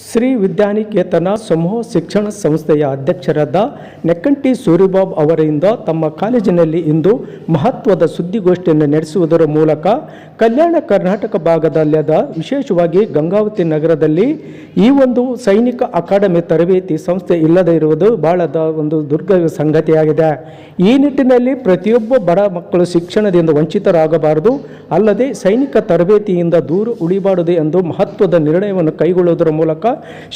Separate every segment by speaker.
Speaker 1: ಶ್ರೀ ವಿದ್ಯಾನಿಕೇತನ ಸಮೂಹ ಶಿಕ್ಷಣ ಸಂಸ್ಥೆಯ ಅಧ್ಯಕ್ಷರಾದ ನೆಕ್ಕಂಟಿ ಸೂರಿಬಾಬು ಅವರಿಂದ ತಮ್ಮ ಕಾಲೇಜಿನಲ್ಲಿ ಇಂದು ಮಹತ್ವದ ಸುದ್ದಿಗೋಷ್ಠಿಯನ್ನು ನಡೆಸುವುದರ ಮೂಲಕ ಕಲ್ಯಾಣ ಕರ್ನಾಟಕ ಭಾಗದಲ್ಲದ ವಿಶೇಷವಾಗಿ ಗಂಗಾವತಿ ನಗರದಲ್ಲಿ ಈ ಒಂದು ಸೈನಿಕ ಅಕಾಡೆಮಿ ತರಬೇತಿ ಸಂಸ್ಥೆ ಇಲ್ಲದೇ ಇರುವುದು ಬಹಳದ ಒಂದು ದುರ್ದೈವ ಸಂಗತಿಯಾಗಿದೆ. ಈ ನಿಟ್ಟಿನಲ್ಲಿ ಪ್ರತಿಯೊಬ್ಬ ಬಡ ಮಕ್ಕಳು ಶಿಕ್ಷಣದಿಂದ ವಂಚಿತರಾಗಬಾರದು, ಅಲ್ಲದೆ ಸೈನಿಕ ತರಬೇತಿಯಿಂದ ದೂರ ಉಳಿಬಾರದು ಎಂದು ಮಹತ್ವದ ನಿರ್ಣಯವನ್ನು ಕೈಗೊಳ್ಳುವುದರ ಮೂಲಕ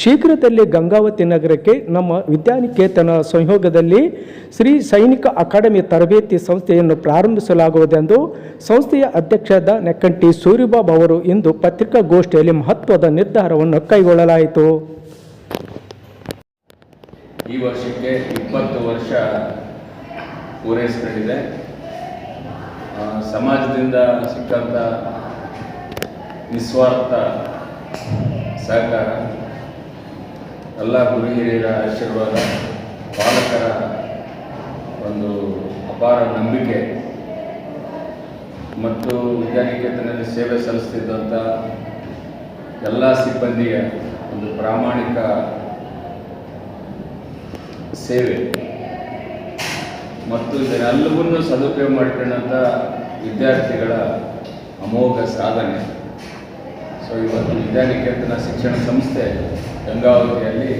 Speaker 1: ಶೀಘ್ರದಲ್ಲಿ ಗಂಗಾವತಿ ನಗರಕ್ಕೆ ನಮ್ಮ ವಿದ್ಯಾನಿಕೇತನ ಸಹಯೋಗದಲ್ಲಿ ಶ್ರೀ ಸೈನಿಕ ಅಕಾಡೆಮಿ ತರಬೇತಿ ಸಂಸ್ಥೆಯನ್ನು ಪ್ರಾರಂಭಿಸಲಾಗುವುದೆಂದು ಸಂಸ್ಥೆಯ ಅಧ್ಯಕ್ಷರಾದ ನೆಕ್ಕಂಟಿ ಸೂರಿಬಾಬು ಅವರು ಇಂದು ಪತ್ರಿಕಾಗೋಷ್ಠಿಯಲ್ಲಿ ಮಹತ್ವದ ನಿರ್ಧಾರವನ್ನು ಕೈಗೊಳ್ಳಲಾಯಿತು.
Speaker 2: ಈ ವರ್ಷಕ್ಕೆ 20 ವರ್ಷ ಪೂರೈಸಿಕೊಂಡಿದೆ. ಸಮಾಜದಿಂದ ಸಿಕ್ಕಂಥ ನಿಸ್ವಾರ್ಥ ಸಹಕಾರ, ಎಲ್ಲ ಗುರು ಹಿರಿಯರ ಆಶೀರ್ವಾದ, ಪಾಲಕರ ಒಂದು ಅಪಾರ ನಂಬಿಕೆ ಮತ್ತು ವಿದ್ಯಾನಿಕೇತನಲ್ಲಿ ಸೇವೆ ಸಲ್ಲಿಸ್ತಿದ್ದಂಥ ಎಲ್ಲ ಸಿಬ್ಬಂದಿಯ ಒಂದು ಪ್ರಾಮಾಣಿಕ ಸೇವೆ ಮತ್ತು ಇದನ್ನೆಲ್ಲವನ್ನೂ ಸದುಪಯೋಗ ಮಾಡಿಕೊಂಡಂಥ ವಿದ್ಯಾರ್ಥಿಗಳ ಅಮೋಘ ಸಾಧನೆ. ಸೊ ಇವತ್ತು ವಿದ್ಯಾನಿಕೇತನ ಶಿಕ್ಷಣ ಸಂಸ್ಥೆ ಗಂಗಾವತಿಯಲ್ಲಿ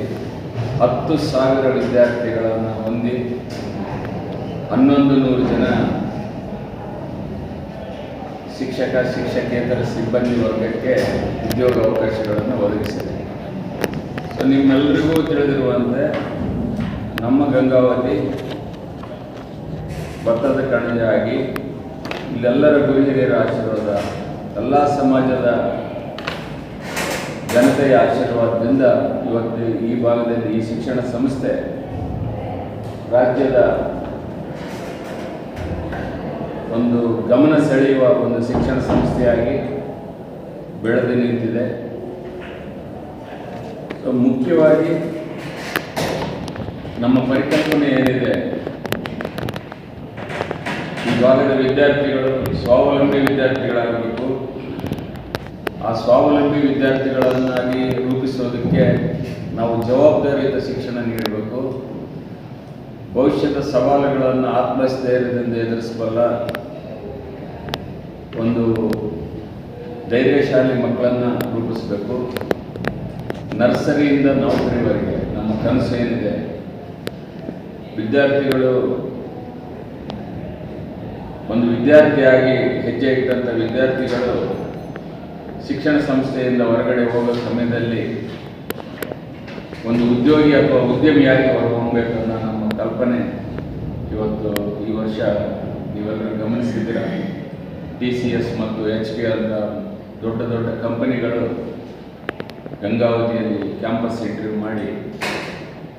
Speaker 2: 10,000 ವಿದ್ಯಾರ್ಥಿಗಳನ್ನು ಹೊಂದಿ 1100 ಜನ ಶಿಕ್ಷಕೇತರ ಸಿಬ್ಬಂದಿ ವರ್ಗಕ್ಕೆ ಉದ್ಯೋಗ ಅವಕಾಶಗಳನ್ನು ಒದಗಿಸಿದೆ. ಸೊ ನಿಮ್ಮೆಲ್ಲರಿಗೂ ತಿಳಿದಿರುವಂತೆ ನಮ್ಮ ಗಂಗಾವತಿ ಭತ್ತದ ಕಣಜಾಗಿ ಇಲ್ಲೆಲ್ಲರ ಗುರು ಹಿರಿಯರ ಆಶೀರ್ವಾದ, ಎಲ್ಲ ಸಮಾಜದ ಜನತೆಯ ಆಶೀರ್ವಾದದಿಂದ ಇವತ್ತು ಈ ಭಾಗದಲ್ಲಿ ಈ ಶಿಕ್ಷಣ ಸಂಸ್ಥೆ ರಾಜ್ಯದ ಒಂದು ಗಮನ ಸೆಳೆಯುವ ಒಂದು ಶಿಕ್ಷಣ ಸಂಸ್ಥೆಯಾಗಿ ಬೆಳೆದು ನಿಂತಿದೆ. ಸೊ ಮುಖ್ಯವಾಗಿ ನಮ್ಮ ಪರಿಕಲ್ಪನೆ ಏನಿದೆ, ಈ ಭಾಗದ ವಿದ್ಯಾರ್ಥಿಗಳು ಸ್ವಾವಲಂಬಿ ವಿದ್ಯಾರ್ಥಿಗಳಾಗಬೇಕು. ಆ ಸ್ವಾವಲಂಬಿ ವಿದ್ಯಾರ್ಥಿಗಳನ್ನಾಗಿ ರೂಪಿಸೋದಕ್ಕೆ ನಾವು ಜವಾಬ್ದಾರಿಯುತ ಶಿಕ್ಷಣ ನೀಡಬೇಕು. ಭವಿಷ್ಯದ ಸವಾಲುಗಳನ್ನು ಆತ್ಮಸ್ಥೈರ್ಯದಿಂದ ಎದುರಿಸಬಲ್ಲ ಒಂದು ಧೈರ್ಯಶಾಲಿ ಮಕ್ಕಳನ್ನು ರೂಪಿಸಬೇಕು. ನರ್ಸರಿಯಿಂದ ನೌಕರಿವರೆಗೆ ನಮ್ಮ ಕನಸು ಏನಿದೆ, ವಿದ್ಯಾರ್ಥಿಗಳು ಒಂದು ವಿದ್ಯಾರ್ಥಿಯಾಗಿ ಹೆಜ್ಜೆ ಇಟ್ಟಂಥ ವಿದ್ಯಾರ್ಥಿಗಳು ಶಿಕ್ಷಣ ಸಂಸ್ಥೆಯಿಂದ ಹೊರಗಡೆ ಹೋಗೋ ಸಮಯದಲ್ಲಿ ಒಂದು ಉದ್ಯೋಗಿ ಅಥವಾ ಉದ್ಯಮಿಯಾಗಿ ಹೊರಹೊಮ್ಮಬೇಕು ಅನ್ನೋ ನಮ್ಮ ಕಲ್ಪನೆ ಇವತ್ತು ಈ ವರ್ಷ ನೀವೆಲ್ಲರೂ ಗಮನಿಸಿದ್ದೀರ. TCS ಮತ್ತು HPL ಅಂತ ದೊಡ್ಡ ದೊಡ್ಡ ಕಂಪನಿಗಳು ಗಂಗಾವತಿಯಲ್ಲಿ ಕ್ಯಾಂಪಸ್ ಇಂಟರ್ವ್ಯೂ ಮಾಡಿ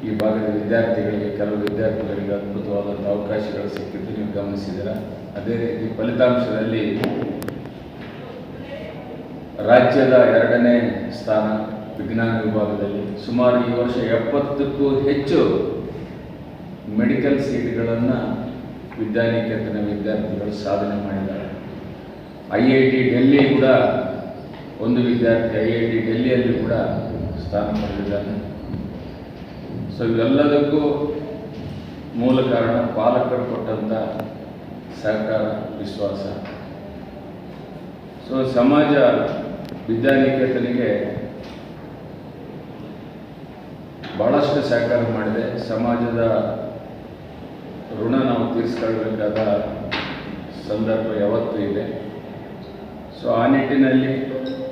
Speaker 2: ಈ ಭಾಗದ ವಿದ್ಯಾರ್ಥಿಗಳಿಗೆ, ಕೆಲವು ವಿದ್ಯಾರ್ಥಿಗಳಿಗೆ ಅದ್ಭುತವಾದಂಥ ಅವಕಾಶಗಳು ಸಿಕ್ಕಿದ್ದು ನೀವು ಗಮನಿಸಿದ್ದೀರ. ಅದೇ ರೀತಿ ಫಲಿತಾಂಶದಲ್ಲಿ ರಾಜ್ಯದ 2ನೇ ಸ್ಥಾನ ವಿಜ್ಞಾನ ವಿಭಾಗದಲ್ಲಿ, ಸುಮಾರು ಈ ವರ್ಷ 70ಕ್ಕೂ ಹೆಚ್ಚು ಮೆಡಿಕಲ್ ಸೀಟ್ಗಳನ್ನು ವಿದ್ಯಾನಿಕೇತನ ವಿದ್ಯಾರ್ಥಿಗಳು ಸಾಧನೆ ಮಾಡಿದ್ದಾರೆ. IIT ಡೆಲ್ಲಿ ಕೂಡ ಒಂದು ವಿದ್ಯಾರ್ಥಿ IIT ಡೆಲ್ಲಿಯಲ್ಲಿ ಕೂಡ ಸ್ಥಾನ ಪಡೆದಿದ್ದಾನೆ. ಸೊ ಇವೆಲ್ಲದಕ್ಕೂ ಮೂಲ ಕಾರಣ ಪಾಲಕರು ಕೊಟ್ಟಂಥ ಸಹಕಾರ, ವಿಶ್ವಾಸ. ಸೊ ಸಮಾಜ ವಿದ್ಯಾನಿಕೇತನಿಗೆ ಭಾಳಷ್ಟು ಸಹಕಾರ ಮಾಡಿದೆ. ಸಮಾಜದ ಋಣ ನಾವು ತೀರಿಸ್ಕೊಳ್ಬೇಕಾದ ಸಂದರ್ಭ ಯಾವತ್ತೂ ಇದೆ. ಸೊ ಆ ನಿಟ್ಟಿನಲ್ಲಿ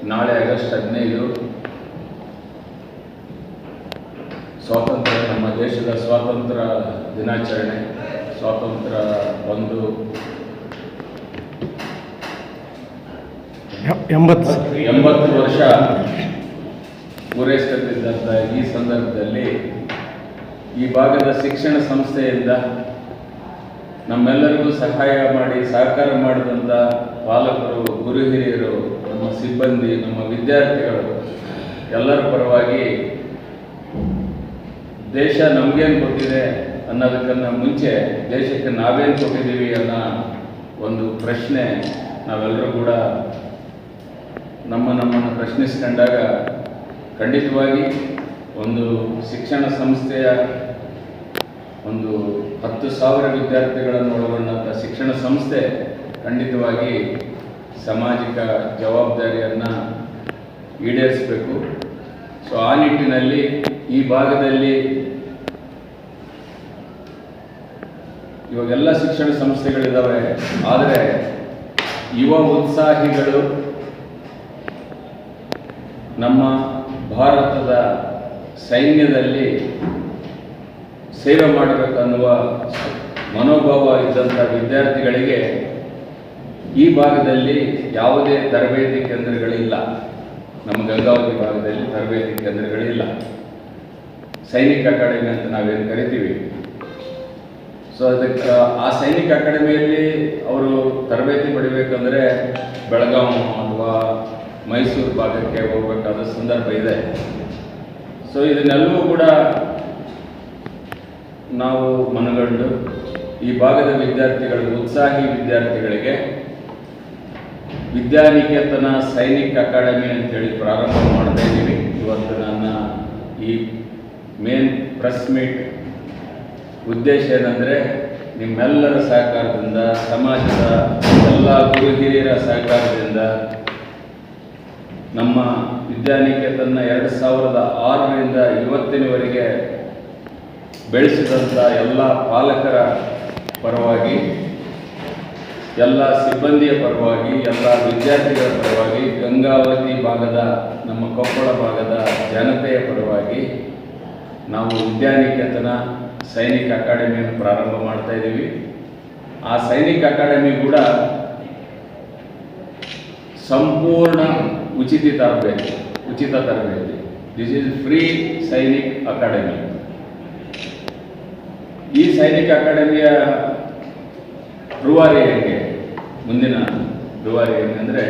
Speaker 2: ನಾಳೆ ಆಗಸ್ಟ್ 15 ಸ್ವಾತಂತ್ರ್ಯ, ನಮ್ಮ ದೇಶದ ಸ್ವಾತಂತ್ರ್ಯ ದಿನಾಚರಣೆ, ಸ್ವಾತಂತ್ರ್ಯ ಬಂದು 80 ವರ್ಷ ಪೂರೈಸುತ್ತಿದ್ದಂಥ ಈ ಸಂದರ್ಭದಲ್ಲಿ ಈ ಭಾಗದ ಶಿಕ್ಷಣ ಸಂಸ್ಥೆಯಿಂದ ನಮ್ಮೆಲ್ಲರಿಗೂ ಸಹಾಯ ಮಾಡಿ ಸಹಕಾರ ಮಾಡಿದಂಥ ಪಾಲಕರು, ಗುರು ಹಿರಿಯರು, ನಮ್ಮ ಸಿಬ್ಬಂದಿ, ನಮ್ಮ ವಿದ್ಯಾರ್ಥಿಗಳು ಎಲ್ಲರ ಪರವಾಗಿ ದೇಶ ನಮಗೇನು ಕೊಟ್ಟಿದೆ ಅನ್ನೋದಕ್ಕಿಂತ ಮುಂಚೆ ದೇಶಕ್ಕೆ ನಾವೇನು ಕೊಟ್ಟಿದ್ದೀವಿ ಅನ್ನೋ ಒಂದು ಪ್ರಶ್ನೆ ನಾವೆಲ್ಲರೂ ಕೂಡ ನಮ್ಮನ್ನು ಪ್ರಶ್ನಿಸಿಕೊಂಡಾಗ ಖಂಡಿತವಾಗಿ ಒಂದು ಶಿಕ್ಷಣ ಸಂಸ್ಥೆಯ ಒಂದು 10,000 ವಿದ್ಯಾರ್ಥಿಗಳನ್ನು ಒಳಗೊಂಡಂಥ ಶಿಕ್ಷಣ ಸಂಸ್ಥೆ ಖಂಡಿತವಾಗಿ ಸಾಮಾಜಿಕ ಜವಾಬ್ದಾರಿಯನ್ನು ಈಡೇರಿಸಬೇಕು. ಸೊ ಆ ನಿಟ್ಟಿನಲ್ಲಿ ಈ ಭಾಗದಲ್ಲಿ ಇವಾಗೆಲ್ಲ ಶಿಕ್ಷಣ ಸಂಸ್ಥೆಗಳಿದ್ದಾವೆ, ಆದರೆ ಯುವ ಉತ್ಸಾಹಿಗಳು ನಮ್ಮ ಭಾರತದ ಸೈನ್ಯದಲ್ಲಿ ಸೇವೆ ಮಾಡಬೇಕನ್ನುವ ಮನೋಭಾವ ಇದ್ದಂಥ ವಿದ್ಯಾರ್ಥಿಗಳಿಗೆ ಈ ಭಾಗದಲ್ಲಿ ಯಾವುದೇ ತರಬೇತಿ ಕೇಂದ್ರಗಳಿಲ್ಲ. ನಮ್ಮ ಗಂಗಾವತಿ ಭಾಗದಲ್ಲಿ ತರಬೇತಿ ಕೇಂದ್ರಗಳಿಲ್ಲ. ಸೈನಿಕ ಅಕಾಡೆಮಿ ಅಂತ ನಾವೇನು ಕರಿತೀವಿ, ಸೊ ಅದಕ್ಕೆ ಆ ಸೈನಿಕ ಅಕಾಡೆಮಿಯಲ್ಲಿ ಅವರು ತರಬೇತಿ ಪಡಿಬೇಕಂದ್ರೆ ಬೆಳಗಾವಿ ಅಥವಾ ಮೈಸೂರು ಭಾಗಕ್ಕೆ ಹೋಗಬೇಕಾದ ಸಂದರ್ಭ ಇದೆ. ಸೊ ಇದನ್ನೆಲ್ಲವೂ ಕೂಡ ನಾವು ಮನಗಂಡು ಈ ಭಾಗದ ವಿದ್ಯಾರ್ಥಿಗಳಿಗೆ, ಉತ್ಸಾಹಿ ವಿದ್ಯಾರ್ಥಿಗಳಿಗೆ ವಿದ್ಯಾನಿಕೇತನ ಸೈನಿಕ ಅಕಾಡೆಮಿ ಅಂತೇಳಿ ಪ್ರಾರಂಭ ಮಾಡ್ತಾ ಇದ್ದೀವಿ. ಇವತ್ತು ನನ್ನ ಈ ಮೇನ್ ಪ್ರೆಸ್ ಮೀಟ್ ಉದ್ದೇಶ ಏನಂದರೆ ನಿಮ್ಮೆಲ್ಲರ ಸಹಕಾರದಿಂದ, ಸಮಾಜದ ಎಲ್ಲ ಗುರು ಹಿರಿಯರ ಸಹಕಾರದಿಂದ ನಮ್ಮ ವಿದ್ಯಾನಿಕೇತನ 2006ರಿಂದ ಇವತ್ತಿನವರೆಗೆ ಬೆಳೆಸಿದಂಥ ಎಲ್ಲ ಪಾಲಕರ ಪರವಾಗಿ, ಎಲ್ಲ ಸಿಬ್ಬಂದಿಯ ಪರವಾಗಿ, ಎಲ್ಲ ವಿದ್ಯಾರ್ಥಿಗಳ ಪರವಾಗಿ, ಗಂಗಾವತಿ ಭಾಗದ ನಮ್ಮ ಕೊಪ್ಪಳ ಭಾಗದ ಜನತೆಯ ಪರವಾಗಿ ನಾವು ವಿದ್ಯಾನಿಕೇತನ ಸೈನಿಕ ಅಕಾಡೆಮಿಯನ್ನು ಪ್ರಾರಂಭ ಮಾಡ್ತಾ ಇದ್ದೀವಿ. ಆ ಸೈನಿಕ ಅಕಾಡೆಮಿ ಕೂಡ ಸಂಪೂರ್ಣ ಉಚಿತ ತರಬೇತಿ. This is free Sainik academy. ಈ ಸೈನಿಕ ಅಕಾಡೆಮಿಯ ರೂವಾರಿ ಹೆಂಗೆ, ಮುಂದಿನ ರೂವಾರಿ ಹೆಂಗಂದರೆ,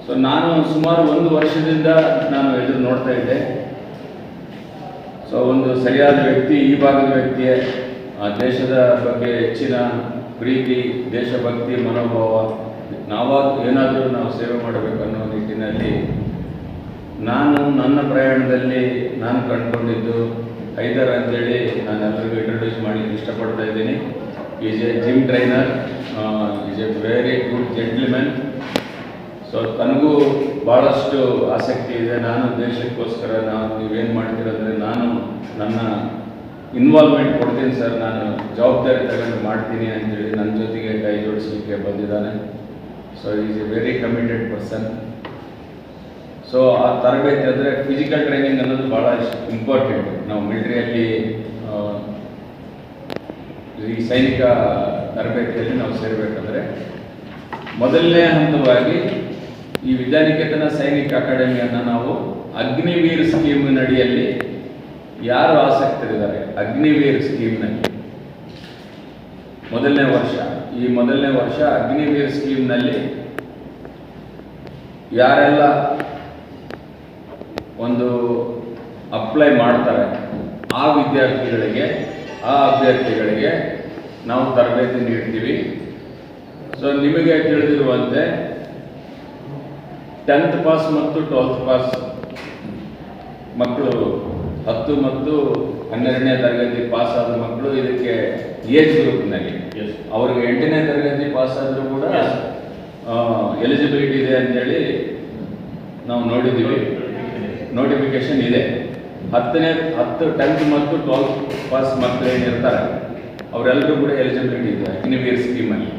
Speaker 2: ಸೊ ನಾನು ಸುಮಾರು 1 ವರ್ಷದಿಂದ ನಾನು ಎದುರು ನೋಡ್ತಾ ಇದ್ದೆ. ಸೊ ಒಂದು ಸರಿಯಾದ ವ್ಯಕ್ತಿ, ಈ ಭಾಗದ ವ್ಯಕ್ತಿಯೇ ದೇಶದ ಬಗ್ಗೆ ಹೆಚ್ಚಿನ ಪ್ರೀತಿ, ದೇಶಭಕ್ತಿ ಮನೋಭಾವ, ಏನಾದರೂ ನಾವು ಸೇವೆ ಮಾಡಬೇಕನ್ನೋ ನಿಟ್ಟಿನಲ್ಲಿ ನಾನು ನನ್ನ ಪ್ರಯಾಣದಲ್ಲಿ ನಾನು ಕಂಡುಕೊಂಡಿದ್ದು ಹೈದರ್ ಅಂತೇಳಿ ನಾನು ಎಲ್ಲರಿಗೂ ಇಂಟ್ರೊಡ್ಯೂಸ್ ಮಾಡಲಿಕ್ಕೆ ಇಷ್ಟಪಡ್ತಾ ಇದ್ದೀನಿ. Is a gym trainer, is a very good gentleman. So ತನಗೂ ಭಾಳಷ್ಟು ಆಸಕ್ತಿ ಇದೆ. ನಾನು ದೇಶಕ್ಕೋಸ್ಕರ ನೀವೇನು ಮಾಡ್ತೀರಂದರೆ ನಾನು ನನ್ನ ಇನ್ವಾಲ್ವ್ಮೆಂಟ್ ಕೊಡ್ತೀನಿ ಸರ್, ನಾನು ಜವಾಬ್ದಾರಿ ತಗೊಂಡು ಮಾಡ್ತೀನಿ ಅಂತೇಳಿ ನನ್ನ ಜೊತೆಗೆ ಕೈ ಜೋಡಿಸಲಿಕ್ಕೆ ಬಂದಿದ್ದಾನೆ. So is a very committed person. So ಆ ತರಬೇತಿ ಅಂದರೆ ಫಿಸಿಕಲ್ ಟ್ರೈನಿಂಗ್ ಅನ್ನೋದು ಭಾಳ ಇಂಪಾರ್ಟೆಂಟ್. ನಾವು ಮಿಲಿಟರಿಯಲ್ಲಿ ಈ ಸೈನಿಕ ತರಬೇತಿಯಲ್ಲಿ ನಾವು ಸೇರಬೇಕಂದ್ರೆ ಮೊದಲನೇ ಹಂತವಾಗಿ ಈ ವಿದ್ಯಾನಿಕೇತನ ಸೈನಿಕ ಅಕಾಡೆಮಿಯನ್ನು ನಾವು ಅಗ್ನಿವೀರ್ ಸ್ಕೀಮ್ನಡಿಯಲ್ಲಿ ಯಾರು ಆಸಕ್ತರಿದ್ದಾರೆ, ಅಗ್ನಿವೀರ್ ಸ್ಕೀಮ್ನಲ್ಲಿ ಮೊದಲನೇ ವರ್ಷ ಅಗ್ನಿವೀರ್ ಸ್ಕೀಮ್ನಲ್ಲಿ ಯಾರೆಲ್ಲ ಒಂದು ಅಪ್ಲೈ ಮಾಡ್ತಾರೆ ಆ ಅಭ್ಯರ್ಥಿಗಳಿಗೆ ನಾವು ತರಬೇತಿ ನೀಡ್ತೀವಿ. ಸೊ ನಿಮಗೆ ತಿಳಿದಿರುವಂತೆ 10th ಪಾಸ್ ಮತ್ತು 12th ಪಾಸ್ ಮಕ್ಕಳು, 10 ಮತ್ತು 12ನೇ ತರಗತಿ ಪಾಸ್ ಆದ ಮಕ್ಕಳು ಇದಕ್ಕೆ ಏಜ್ ಗ್ರೂಪ್ನಲ್ಲಿ, ಅವ್ರಿಗೆ 8ನೇ ತರಗತಿ ಪಾಸ್ ಆದರೂ ಕೂಡ ಎಲಿಜಿಬಿಲಿಟಿ ಇದೆ ಅಂತೇಳಿ ನಾವು ನೋಡಿದ್ದೀವಿ, ನೋಟಿಫಿಕೇಶನ್ ಇದೆ. 10th ಮತ್ತು 12th ಪಾಸ್ ಮಕ್ಕಳು ಏನಿರ್ತಾರೆ ಅವರೆಲ್ಲರೂ ಕೂಡ ಎಲಿಜಿಬಿಲಿಟಿ ಇದೆ ಅಗ್ನಿವೀರ್ ಸ್ಕೀಮಲ್ಲಿ.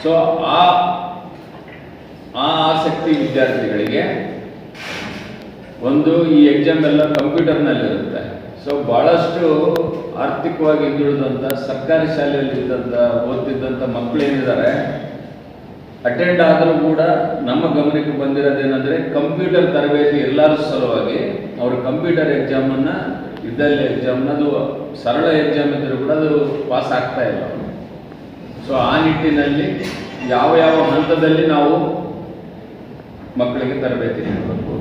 Speaker 2: ಸೊ ಆ ಆಸಕ್ತಿ ವಿದ್ಯಾರ್ಥಿಗಳಿಗೆ ಒಂದು ಈ ಎಕ್ಸಾಮ್ ಎಲ್ಲ ಕಂಪ್ಯೂಟರ್ನಲ್ಲಿರುತ್ತೆ. ಸೊ ಭಾಳಷ್ಟು ಆರ್ಥಿಕವಾಗಿ ಹಿಂದುಳಿದಂಥ ಸರ್ಕಾರಿ ಶಾಲೆಯಲ್ಲಿ ಓದ್ತಿದ್ದಂಥ ಮಕ್ಕಳೇನಿದ್ದಾರೆ ಅಟೆಂಡ್ ಆದರೂ ಕೂಡ ನಮ್ಮ ಗಮನಕ್ಕೆ ಬಂದಿರೋದೇನೆಂದರೆ ಕಂಪ್ಯೂಟರ್ ತರಬೇತಿ ಎಲ್ಲರ ಸಲುವಾಗಿ ಅವರು ಕಂಪ್ಯೂಟರ್ ಎಕ್ಸಾಮನ್ನು ಅದು ಸರಳ ಎಕ್ಸಾಮ್ ಇದ್ದರೂ ಕೂಡ ಅದು ಪಾಸ್ ಆಗ್ತಾ ಇಲ್ಲ. ಸೊ ಆ ನಿಟ್ಟಿನಲ್ಲಿ ಯಾವ ಹಂತದಲ್ಲಿ ನಾವು ಮಕ್ಕಳಿಗೆ ತರಬೇತಿ ನೀಡಬೇಕು.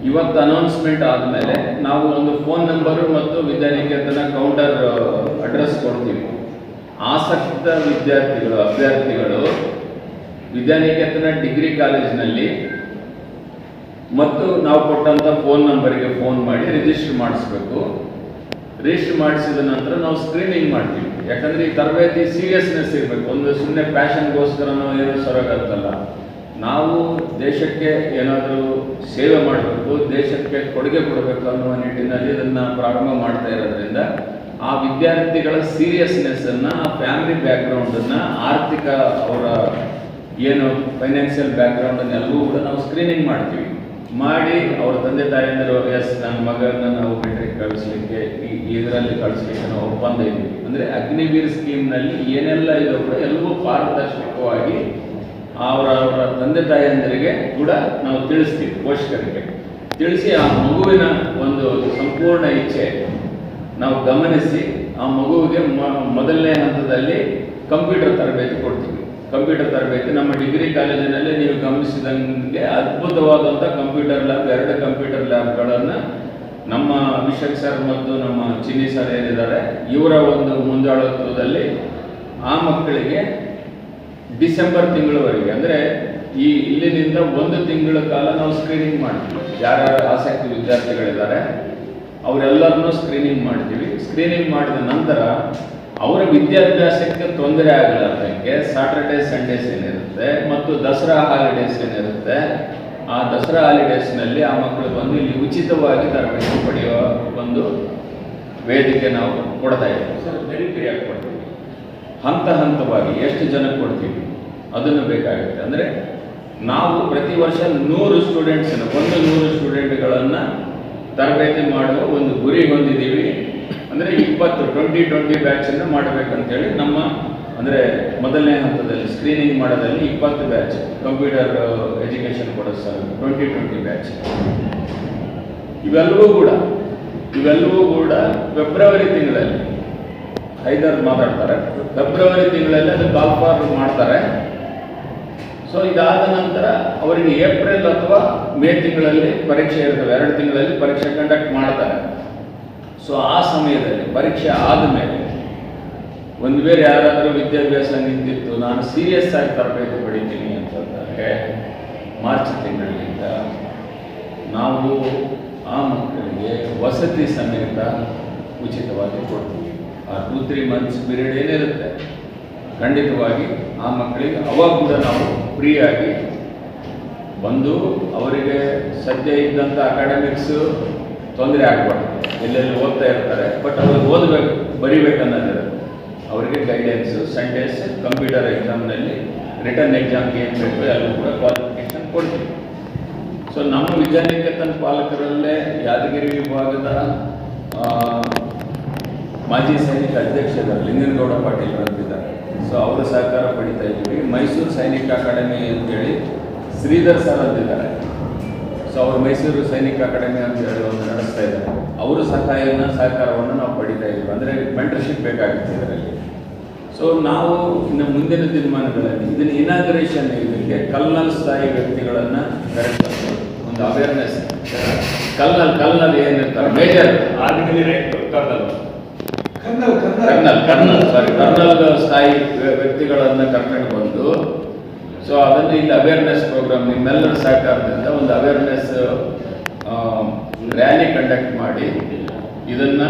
Speaker 2: ಇವತ್ತು ಅನೌನ್ಸ್ಮೆಂಟ್ ಆದಮೇಲೆ ನಾವು ಒಂದು ಫೋನ್ ನಂಬರು ಮತ್ತು ವಿದ್ಯಾನಿಕೇತನ ಕೌಂಟರ್ ಅಡ್ರೆಸ್ ಕೊಡ್ತೀವಿ. ಆಸಕ್ತ ಅಭ್ಯರ್ಥಿಗಳು ವಿದ್ಯಾನಿಕೇತನ ಡಿಗ್ರಿ ಕಾಲೇಜಿನಲ್ಲಿ ಮತ್ತು ನಾವು ಕೊಟ್ಟಂಥ ಫೋನ್ ನಂಬರಿಗೆ ಫೋನ್ ಮಾಡಿ ರಿಜಿಸ್ಟರ್ ಮಾಡಿಸ್ಬೇಕು. ರಿಜಿಸ್ಟರ್ ಮಾಡಿಸಿದ ನಂತರ ನಾವು ಸ್ಕ್ರೀನಿಂಗ್ ಮಾಡ್ತೀವಿ. ಯಾಕಂದರೆ ಈ ತರಬೇತಿ ಸೀರಿಯಸ್ನೆಸ್ ಇರಬೇಕು. ಒಂದು ಸುಮ್ಮನೆ ಪ್ಯಾಷನ್ಗೋಸ್ಕರನೋ ಏನೋ ಸೊರಗತ್ತಲ್ಲ. ನಾವು ದೇಶಕ್ಕೆ ಏನಾದರೂ ಸೇವೆ ಮಾಡಬೇಕು, ದೇಶಕ್ಕೆ ಕೊಡುಗೆ ಕೊಡಬೇಕು ಅನ್ನುವ ನಿಟ್ಟಿನಲ್ಲಿ ಇದನ್ನು ಪ್ರಾರಂಭ ಮಾಡ್ತಾ ಇರೋದ್ರಿಂದ ಆ ವಿದ್ಯಾರ್ಥಿಗಳ ಸೀರಿಯಸ್ನೆಸ್ಸನ್ನು, ಆ ಫ್ಯಾಮಿಲಿ ಬ್ಯಾಕ್ಗ್ರೌಂಡನ್ನು, ಆರ್ಥಿಕ ಅವರ ಏನು ಫೈನಾನ್ಷಿಯಲ್ ಬ್ಯಾಕ್ಗ್ರೌಂಡನ್ನೆಲ್ಲವೂ ಕೂಡ ನಾವು ಸ್ಕ್ರೀನಿಂಗ್ ಮಾಡ್ತೀವಿ. ಮಾಡಿ ಅವ್ರ ತಂದೆ ತಾಯಂದಿರು ಎಸ್ ನನ್ನ ಮಗನ ನಾವು ಮೆಟ್ರಿಕ್ ಕಳಿಸ್ಲಿಕ್ಕೆ ಇದರಲ್ಲಿ ಕಳಿಸ್ಲಿಕ್ಕೆ ನಾವು ಒಪ್ಪಂದ ಇದ್ವಿ ಅಂದರೆ ಅಗ್ನಿವೀರ್ ಸ್ಕೀಮ್ನಲ್ಲಿ ಏನೆಲ್ಲ ಇದೋ ಕೂಡ ಎಲ್ಲವೂ ಪಾರದರ್ಶಕವಾಗಿ ಅವರ ತಂದೆ ತಾಯಂದಿರಿಗೆ ಕೂಡ ನಾವು ತಿಳಿಸ್ತೀವಿ. ಪೋಷಕರಿಗೆ ತಿಳಿಸಿ ಆ ಮಗುವಿನ ಒಂದು ಸಂಪೂರ್ಣ ಇಚ್ಛೆ ನಾವು ಗಮನಿಸಿ ಆ ಮಗುವಿಗೆ ಮೊದಲನೇ ಹಂತದಲ್ಲಿ ಕಂಪ್ಯೂಟರ್ ತರಬೇತಿ ಕೊಡ್ತೀವಿ. ಕಂಪ್ಯೂಟರ್ ತರಬೇತಿ ನಮ್ಮ ಡಿಗ್ರಿ ಕಾಲೇಜಿನಲ್ಲಿ ನೀವು ಗಮನಿಸಿದಂಗೆ ಅದ್ಭುತವಾದಂಥ ಕಂಪ್ಯೂಟರ್ ಲ್ಯಾಬ್, 2 ಕಂಪ್ಯೂಟರ್ ಲ್ಯಾಬ್ಗಳನ್ನು ನಮ್ಮ ಅಭಿಷೇಕ್ ಸರ್ ಮತ್ತು ನಮ್ಮ ಚಿನ್ನಿ ಸರ್ ಏನಿದ್ದಾರೆ ಇವರ ಒಂದು ಮುಂದಾಳತ್ವದಲ್ಲಿ ಆ ಮಕ್ಕಳಿಗೆ ಡಿಸೆಂಬರ್ ತಿಂಗಳವರೆಗೆ ಅಂದರೆ ಇಲ್ಲಿನಿಂದ 1 ತಿಂಗಳ ಕಾಲ ನಾವು ಸ್ಕ್ರೀನಿಂಗ್ ಮಾಡ್ತೀವಿ. ಯಾರ್ಯಾರು ಆಸಕ್ತಿ ವಿದ್ಯಾರ್ಥಿಗಳಿದ್ದಾರೆ ಅವರೆಲ್ಲರನ್ನೂ ಸ್ಕ್ರೀನಿಂಗ್ ಮಾಡ್ತೀವಿ. ಸ್ಕ್ರೀನಿಂಗ್ ಮಾಡಿದ ನಂತರ ಅವರ ವಿದ್ಯಾಭ್ಯಾಸಕ್ಕೆ ತೊಂದರೆ ಆಗಲಾರ್ದಂಗೆ ಸಾಟರ್ಡೇ ಸಂಡೇಸ್ ಏನಿರುತ್ತೆ ಮತ್ತು ದಸರಾ ಹಾಲಿಡೇಸ್ ಏನಿರುತ್ತೆ, ಆ ದಸರಾ ಹಾಲಿಡೇಸ್ನಲ್ಲಿ ಆ ಮಕ್ಕಳು ಬಂದು ಇಲ್ಲಿ ಉಚಿತವಾಗಿ ತರಬೇತಿ ಪಡೆಯುವ ಒಂದು ವೇದಿಕೆ ನಾವು ಕೊಡ್ತಾ ಇದ್ದೀವಿ. ಸರ್ ವೆರಿ ಫ್ರೀಯಾಗಿ ಕೊಡ್ತೀವಿ. ಹಂತ ಹಂತವಾಗಿ ಎಷ್ಟು ಜನಕ್ಕೆ ಕೊಡ್ತೀವಿ ಅದನ್ನು ಬೇಕಾಗುತ್ತೆ. ಅಂದರೆ ನಾವು ಪ್ರತಿ ವರ್ಷ 100 ಸ್ಟೂಡೆಂಟ್ಸನ್ನು 100 ಸ್ಟೂಡೆಂಟ್ಗಳನ್ನು ತರಬೇತಿ ಮಾಡುವ ಒಂದು ಗುರಿ ಹೊಂದಿದ್ದೀವಿ. ಅಂದರೆ 20 ಬ್ಯಾಚನ್ನು ಮಾಡಬೇಕಂತೇಳಿ ನಮ್ಮ ಅಂದರೆ ಮೊದಲನೇ ಹಂತದಲ್ಲಿ ಸ್ಕ್ರೀನಿಂಗ್ ಮಾಡೋದಲ್ಲಿ 20 ಬ್ಯಾಚ್ ಕಂಪ್ಯೂಟರ್ ಎಜುಕೇಷನ್ ಕೊಡೋದು ಸರ್ 20 ಬ್ಯಾಚ್. ಇವೆಲ್ಲವೂ ಕೂಡ ಫೆಬ್ರವರಿ ತಿಂಗಳಲ್ಲಿ ಹೈದರ್ ಮಾತಾಡ್ತಾರೆ. ಫೆಬ್ರವರಿ ತಿಂಗಳಲ್ಲಿ ಅದು ಕಾಲ್ ಫಾರ್ ಮಾಡ್ತಾರೆ. ಸೊ ಇದಾದ ನಂತರ ಅವರಿಗೆ ಏಪ್ರಿಲ್ ಅಥವಾ ಮೇ ತಿಂಗಳಲ್ಲಿ ಪರೀಕ್ಷೆ ಇರ್ತವೆ. 2 ತಿಂಗಳಲ್ಲಿ ಪರೀಕ್ಷೆ ಕಂಡಕ್ಟ್ ಮಾಡ್ತಾರೆ. ಸೊ ಆ ಸಮಯದಲ್ಲಿ ಪರೀಕ್ಷೆ ಆದಮೇಲೆ ಒಂದು ವೇಳೆ ಯಾರಾದರೂ ವಿದ್ಯಾಭ್ಯಾಸ ನಿಂತಿತ್ತು, ನಾನು ಸೀರಿಯಸ್ ಆಗಿ ತರಬೇತಿ ಪಡಿತೀನಿ ಅಂತಂದರೆ ಮಾರ್ಚ್ ತಿಂಗಳಿಂದ ನಾವು ಆ ಮಕ್ಕಳಿಗೆ ವಸತಿ ಸಮೇತ ಉಚಿತವಾಗಿ ಕೊಡ್ತೀವಿ. ಆ 2-3 ಮಂತ್ಸ್ ಪೀರಿಯಡ್ ಏನಿರುತ್ತೆ ಖಂಡಿತವಾಗಿ ಆ ಮಕ್ಕಳಿಗೆ ಅವಾಗ ಕೂಡ ನಾವು ಫ್ರೀಯಾಗಿ ಬಂದು ಅವರಿಗೆ ಸದ್ಯ ಇದ್ದಂಥ ಅಕಾಡೆಮಿಕ್ಸು ತೊಂದರೆ ಆಗಬಾರ್ದು. ಎಲ್ಲೆಲ್ಲಿ ಓದ್ತಾ ಇರ್ತಾರೆ, ಬಟ್ ಅವ್ರಿಗೆ ಓದಬೇಕು, ಬರಿಬೇಕನ್ನೋದಿರುತ್ತೆ. ಅವರಿಗೆ ಗೈಡೆನ್ಸು, ಸಂಡೇಸ್ ಕಂಪ್ಯೂಟರ್ ಎಕ್ಸಾಮ್ನಲ್ಲಿ ರಿಟರ್ನ್ ಎಕ್ಸಾಮ್ಗೆ ಏನು ಬೇಕು ಎಲ್ಲರೂ ಕೂಡ ಕ್ವಾಲಿಫಿಕೇಷನ್ ಕೊಡ್ತೀವಿ. ಸೊ ನಮ್ಮ ವಿದ್ಯಾನಿಕೇತನ ಪಾಲಕರಲ್ಲೇ ಯಾದಗಿರಿ ವಿಭಾಗದ ಮಾಜಿ ಸೈನಿಕ ಅಧ್ಯಕ್ಷರಾದ ಲಿಂಗನಗೌಡ ಪಾಟೀಲ್ ಅಂತಿದ್ದಾರೆ. ಸೊ ಅವರ ಸಹಕಾರ ಪಡಿತಾ ಇದ್ದೀವಿ. ಮೈಸೂರು ಸೈನಿಕ ಅಕಾಡೆಮಿ ಅಂತೇಳಿ ಶ್ರೀಧರ್ ಸರ್ ಅಂತಿದ್ದಾರೆ. ಸೊ ಅವರು ಮೈಸೂರು ಸೈನಿಕ ಅಕಾಡೆಮಿ ಅಂತ ಹೇಳಿ ಒಂದು ನಡೆಸ್ತಾ ಇದ್ದಾರೆ. ಅವರ ಸಹಕಾರವನ್ನು ನಾವು ಪಡಿತಾ ಇದ್ದೀವಿ. ಅಂದರೆ ಮೆಂಟರ್ಶಿಪ್ ಬೇಕಾಗುತ್ತೆ ಇದರಲ್ಲಿ. ಸೊ ನಾವು ಇನ್ನು ಮುಂದಿನ ದಿನಮಾನಗಳಲ್ಲಿ ಇದನ್ನು ಇನಾಗ್ರೇಷನ್ ಇದಕ್ಕೆ ಕಲ್ನಲ್ ಸ್ಥಾಯಿ ವ್ಯಕ್ತಿಗಳನ್ನು ಕರೆಕ್ಟ್ ಒಂದು ಅವೇರ್ನೆಸ್ ಕಲ್ನಲ್ ಏನಿರ್ತಾರೆ ಮೇಜರ್ ಆರ್ಮಿಲಿ ರೈಟ್ ಕರ್ನಲ್ ಸ್ಥಾಯಿ ವ್ಯಕ್ತಿಗಳನ್ನು ಕರ್ಕೊಂಡು ಬಂದು ಸೊ ಅದನ್ನು ಇಲ್ಲಿ ಅವೇರ್ನೆಸ್ ಪ್ರೋಗ್ರಾಮ್ ನಿಮ್ಮೆಲ್ಲರ ಸಹಕಾರದಿಂದ ಒಂದು ಅವೇರ್ನೆಸ್ ರ್ಯಾಲಿ ಕಂಡಕ್ಟ್ ಮಾಡಿ ಇದನ್ನು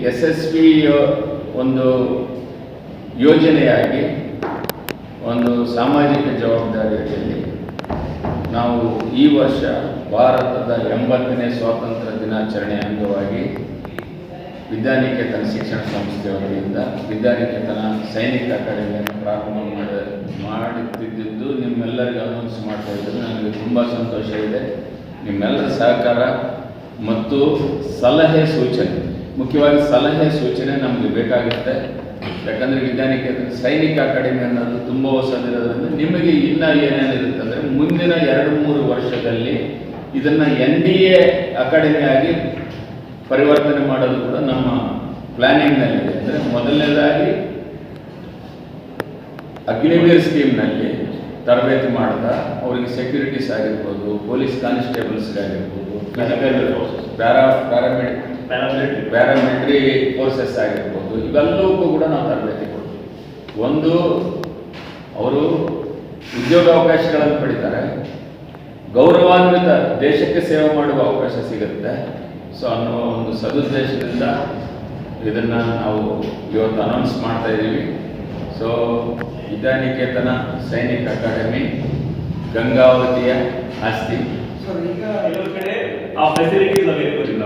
Speaker 2: ಯಶಸ್ವಿ ಒಂದು ಯೋಜನೆಯಾಗಿ ಒಂದು ಸಾಮಾಜಿಕ ಜವಾಬ್ದಾರಿಯಲ್ಲಿ ನಾವು ಈ ವರ್ಷ ಭಾರತದ 80ನೇ ಸ್ವಾತಂತ್ರ್ಯ ದಿನಾಚರಣೆ ಅಂಗವಾಗಿ ವಿದ್ಯಾನಿಕೇತನ ಶಿಕ್ಷಣ ಸಂಸ್ಥೆಯವರಿಂದ ವಿದ್ಯಾನಿಕೇತನ ಸೈನಿಕ ಅಕಾಡೆಮಿಯನ್ನು ಪ್ರಾರಂಭ ಮಾಡುತ್ತಿದ್ದು ನಿಮ್ಮೆಲ್ಲರಿಗೂ ಅನೌನ್ಸ್ ಮಾಡ್ತಾ ಇದ್ದರು. ನನಗೆ ತುಂಬ ಸಂತೋಷ ಇದೆ. ನಿಮ್ಮೆಲ್ಲರ ಸಹಕಾರ ಮತ್ತು ಸಲಹೆ ಸೂಚನೆ, ಮುಖ್ಯವಾಗಿ ಸಲಹೆ ಸೂಚನೆ ನಮಗೆ ಬೇಕಾಗುತ್ತೆ. ಯಾಕಂದರೆ ವಿದ್ಯಾನಿಕೇತನ ಸೈನಿಕ ಅಕಾಡೆಮಿ ಅನ್ನೋದು ತುಂಬ ಹೊಸದಿರೋದ್ರಿಂದ ನಿಮಗೆ ಇನ್ನೂ ಏನೇನಿರುತ್ತೆ ಅಂದರೆ ಮುಂದಿನ 2-3 ವರ್ಷದಲ್ಲಿ ಇದನ್ನು NDA ಅಕಾಡೆಮಿ ಆಗಿ ಪರಿವರ್ತನೆ ಮಾಡೋದು ಕೂಡ ನಮ್ಮ ಪ್ಲ್ಯಾನಿಂಗ್ನಲ್ಲಿದೆ. ಅಂದರೆ ಮೊದಲನೇದಾಗಿ ಅಗ್ನಿವೀರ್ ಸ್ಕೀಮ್ನಲ್ಲಿ ತರಬೇತಿ ಮಾಡ್ತಾ ಅವರಿಗೆ ಸೆಕ್ಯೂರಿಟೀಸ್ ಆಗಿರ್ಬೋದು, ಪೊಲೀಸ್ ಕಾನ್ಸ್ಟೇಬಲ್ಸ್ಗಾಗಿರ್ಬೋದು, ಪ್ಯಾರಾಮಿಲಿಟರಿ ಫೋರ್ಸಸ್ ಆಗಿರ್ಬೋದು, ಇವೆಲ್ಲವಕ್ಕೂ ಕೂಡ ನಾವು ತರಬೇತಿ ಕೊಡ್ತೀವಿ. ಒಂದು ಅವರು ಉದ್ಯೋಗಾವಕಾಶಗಳನ್ನು ಪಡಿತಾರೆ, ಗೌರವಾನ್ವಿತ ದೇಶಕ್ಕೆ ಸೇವೆ ಮಾಡುವ ಅವಕಾಶ ಸಿಗುತ್ತೆ. ಸೊ ಅನ್ನೋ ಒಂದು ಸದುದ್ದೇಶದಿಂದ ಇದನ್ನು ನಾವು ಇವತ್ತು ಅನೌನ್ಸ್ ಮಾಡ್ತಾ ಇದ್ದೀವಿ. ಸೊ ವಿದ್ಯಾನಿಕೇತನ ಸೈನಿಕ ಅಕಾಡೆಮಿ ಗಂಗಾವತಿಯ ಆಸ್ತಿ.
Speaker 3: ಈಗ ಕೆಲವು ಕಡೆ ಆ ಫೆಸಿಲಿಟೀಸ್ ಅವೈಲೇಬಲ್ ಇಲ್ಲ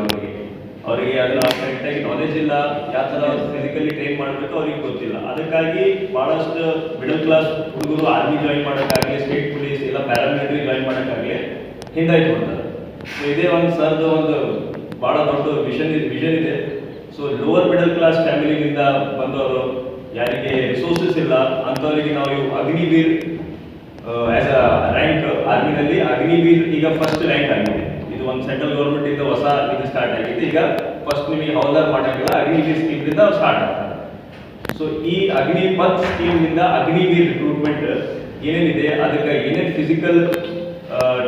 Speaker 3: ಅವರಿಗೆ ಅದನ್ನ ಕರೆಕ್ಟಾಗಿ ನಾಲೆಜ್ ಇಲ್ಲ, ಯಾವ ಥರ ಫಿಸಿಕಲಿ ಟ್ರೈನ್ ಮಾಡಬೇಕು ಅವ್ರಿಗೆ ಗೊತ್ತಿಲ್ಲ. ಅದಕ್ಕಾಗಿ ಭಾಳಷ್ಟು ಮಿಡಲ್ ಕ್ಲಾಸ್ ಹುಡುಗರು ಆರ್ಮಿ ಜಾಯಿನ್ ಮಾಡೋಕ್ಕಾಗಲಿ, ಸ್ಟೇಟ್ ಪೊಲೀಸ್ ಇಲ್ಲ ಪ್ಯಾರಾಮಿಲಿಟರಿ ಜಾಯಿನ್ ಮಾಡೋಕ್ಕಾಗಲಿ ಹಿಂದಾಯ್ತು ಕೊಡ್ತಾರೆ. ಸೊ ಇದೇ ಒಂದು ಸರ್ದು ಒಂದು ಭಾಳ ದೊಡ್ಡ ವಿಷನ್ ಇದೆ. ಸೊ ಲೋವರ್ ಮಿಡಲ್ ಕ್ಲಾಸ್ ಫ್ಯಾಮಿಲಿಯಿಂದ ಬಂದವರು, ಯಾರಿಗೆ ರಿಸೋರ್ಸಸ್ ಇಲ್ಲ ಅಂಥವರಿಗೆ ನಾವು ಇವು ಅಗ್ನಿವೀರ್ ಆಸ್ ಅ ರ್ಯಾಂಕ್ ಆರ್ಮಿನಲ್ಲಿ ಅಗ್ನಿವೀರ್ ಈಗ ಫಸ್ಟ್ ರ್ಯಾಂಕ್ ಆಗಿದೆ. ಇದು ಒಂದು ಸೆಂಟ್ರಲ್ ಗೌರ್ಮೆಂಟ್ ಇಂದ ಹೊಸ ಇದು ಸ್ಟಾರ್ಟ್ ಆಗಿದೆ. ಈಗ ಫಸ್ಟ್ ನಿಮಗೆ ಹೌಲ್ದಾರ್ ಮಾಡೋಕ್ಕಿಲ್ಲ, ಅಗ್ನಿವೀರ್ ಸ್ಕೀಮ್ನಿಂದ ಸ್ಟಾರ್ಟ್ ಆಗ್ತದೆ. ಸೊ ಈ ಅಗ್ನಿಪಥ್ ಸ್ಕೀಮ್ನಿಂದ ಅಗ್ನಿವೀರ್ ರಿಕ್ರೂಟ್ಮೆಂಟ್ ಏನೇನಿದೆ, ಅದಕ್ಕೆ ಏನೇನು ಫಿಸಿಕಲ್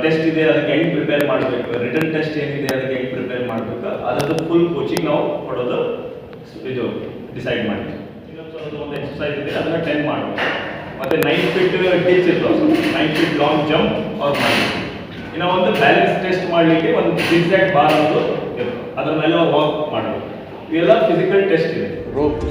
Speaker 3: ಟೆಸ್ಟ್ ಇದೆ, ಅದಕ್ಕೆ ಹೆಂಗೆ ಪ್ರಿಪೇರ್ ಮಾಡಬೇಕು, ರಿಟರ್ನ್ ಟೆಸ್ಟ್ ಏನಿದೆ ಅದಕ್ಕೆ ಹೆಂಗೆ ಪ್ರಿಪೇರ್ ಮಾಡಬೇಕು, ಅದರದ್ದು ಫುಲ್ ಕೋಚಿಂಗ್ ನಾವು ಕೊಡೋದು ಇದು ಡಿಸೈಡ್ ಮಾಡಿದ್ವಿ. ಒಂದು ಎಕ್ಸರ್ಸೈಸ್ ಇದೆ, ಅದನ್ನ 10 ಮಾಡಬೇಕು. ಮತ್ತು 9 ಫೀಟ್ ಡಿಚ್ ಇರ್ತವೆ, 9 ಫೀಟ್ ಲಾಂಗ್ ಜಂಪ್ ಅವ್ರು ಮಾಡಬೇಕು. ಇನ್ನು ಒಂದು ಬ್ಯಾಲೆನ್ಸ್ ಟೆಸ್ಟ್ ಮಾಡಲಿಕ್ಕೆ ಒಂದು ಜಿಗ್ಜ್ಯಾಗ್ ಬಾರ್ ಅನ್ನೋದು ಇರುತ್ತೆ, ಅದ್ರ ಮೇಲೆ ಅವ್ರು ವಾಕ್ ಮಾಡಬೇಕು. ಇವೆಲ್ಲ ಫಿಸಿಕಲ್ ಟೆಸ್ಟ್ ಇದೆ.
Speaker 2: ರೋಪ್